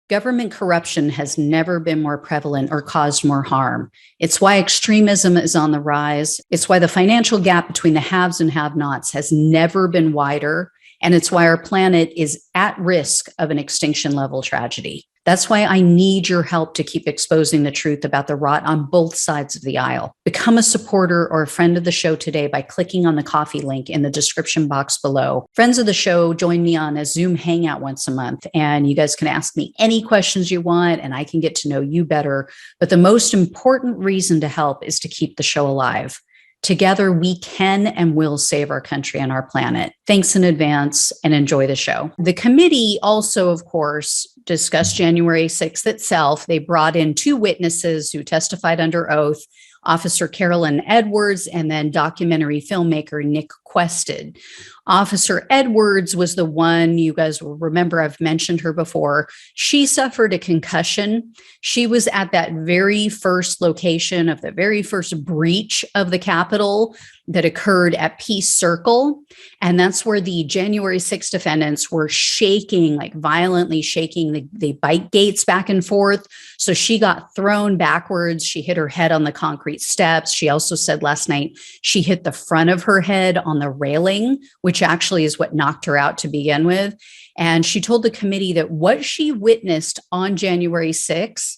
Government corruption has never been more prevalent or caused more harm. It's why extremism is on the rise. It's why the financial gap between the haves and have-nots has never been wider. And it's why our planet is at risk of an extinction level tragedy. That's why I need your help to keep exposing the truth about the rot on both sides of the aisle. Become a supporter or a friend of the show today by clicking on the coffee link in the description box below. Friends of the show join me on a Zoom hangout once a month, and you guys can ask me any questions you want, and I can get to know you better. But the most important reason to help is to keep the show alive. Together, we can and will save our country and our planet. Thanks in advance and enjoy the show. The committee also, of course, discussed January 6th itself. They brought in 2 witnesses who testified under oath, Officer Carolyn Edwards and then documentary filmmaker Nick Quested. Officer Edwards was the one, you guys will remember, I've mentioned her before. She suffered a concussion. She was at that very first location of the very first breach of the Capitol that occurred at Peace Circle. And that's where the January 6th defendants were shaking, like violently shaking the bike gates back and forth. So she got thrown backwards. She hit her head on the concrete steps. She also said last night she hit the front of her head on the railing, which actually is what knocked her out to begin with. And she told the committee that what she witnessed on January 6th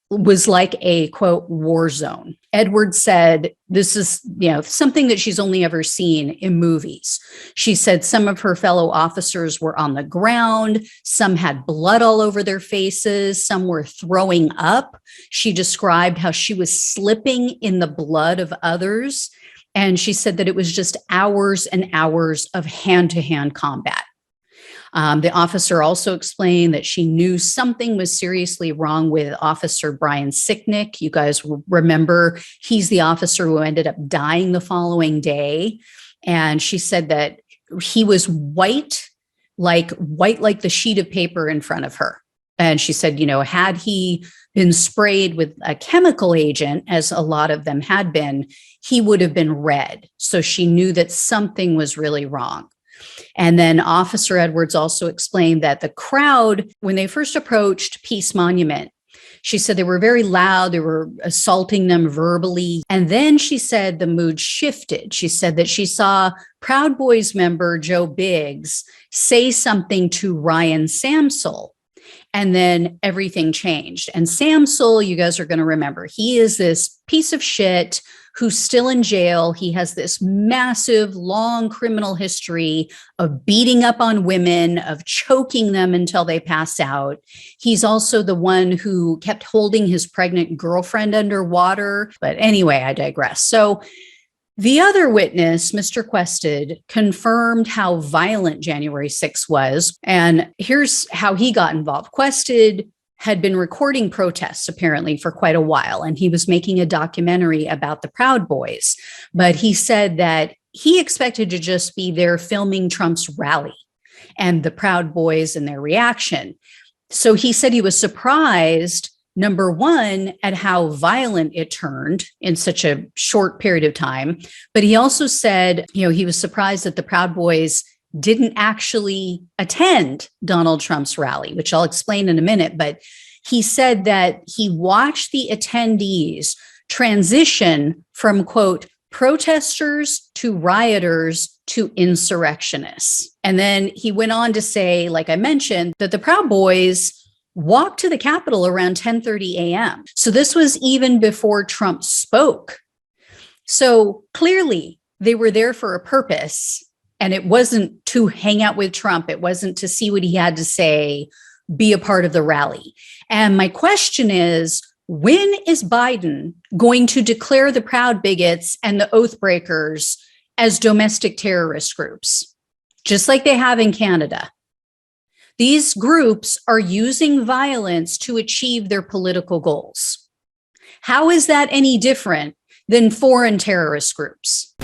was like a, quote, war zone. Edwards said this is, something that she's only ever seen in movies. She said some of her fellow officers were on the ground. Some had blood all over their faces. Some were throwing up. She described how she was slipping in the blood of others. And she said that it was just hours and hours of hand-to-hand combat. The officer also explained that she knew something was seriously wrong with Officer Brian Sicknick. You guys will remember he's the officer who ended up dying the following day. And she said that he was white like the sheet of paper in front of her. And she said, had he been sprayed with a chemical agent, as a lot of them had been, he would have been red. So she knew that something was really wrong. And then Officer Edwards also explained that the crowd, when they first approached Peace Monument, she said they were very loud. They were assaulting them verbally. And then she said the mood shifted. She said that she saw Proud Boys member Joe Biggs say something to Ryan Samsel. And then everything changed. And Samsel, you guys are going to remember, he is this piece of shit who's still in jail. He has this massive, long criminal history of beating up on women, of choking them until they pass out. He's also the one who kept holding his pregnant girlfriend underwater. But anyway, I digress. So the other witness, Mr. Quested, confirmed how violent January 6th was. And here's how he got involved. Quested had been recording protests apparently for quite a while, and he was making a documentary about the Proud Boys. But he said that he expected to just be there filming Trump's rally and the Proud Boys and their reaction. So he said he was surprised, number one, at how violent it turned in such a short period of time. But he also said, he was surprised that the Proud Boys didn't actually attend Donald Trump's rally, which I'll explain in a minute. But he said that he watched the attendees transition from, quote, protesters to rioters to insurrectionists. And then he went on to say, like I mentioned, that the Proud Boys walked to the Capitol around 10:30 a.m. So this was even before Trump spoke. So clearly they were there for a purpose. And it wasn't to hang out with Trump. It wasn't to see what he had to say, be a part of the rally. And my question is, when is Biden going to declare the Proud Bigots and the Oath Breakers as domestic terrorist groups, just like they have in Canada? These groups are using violence to achieve their political goals. How is that any different than foreign terrorist groups?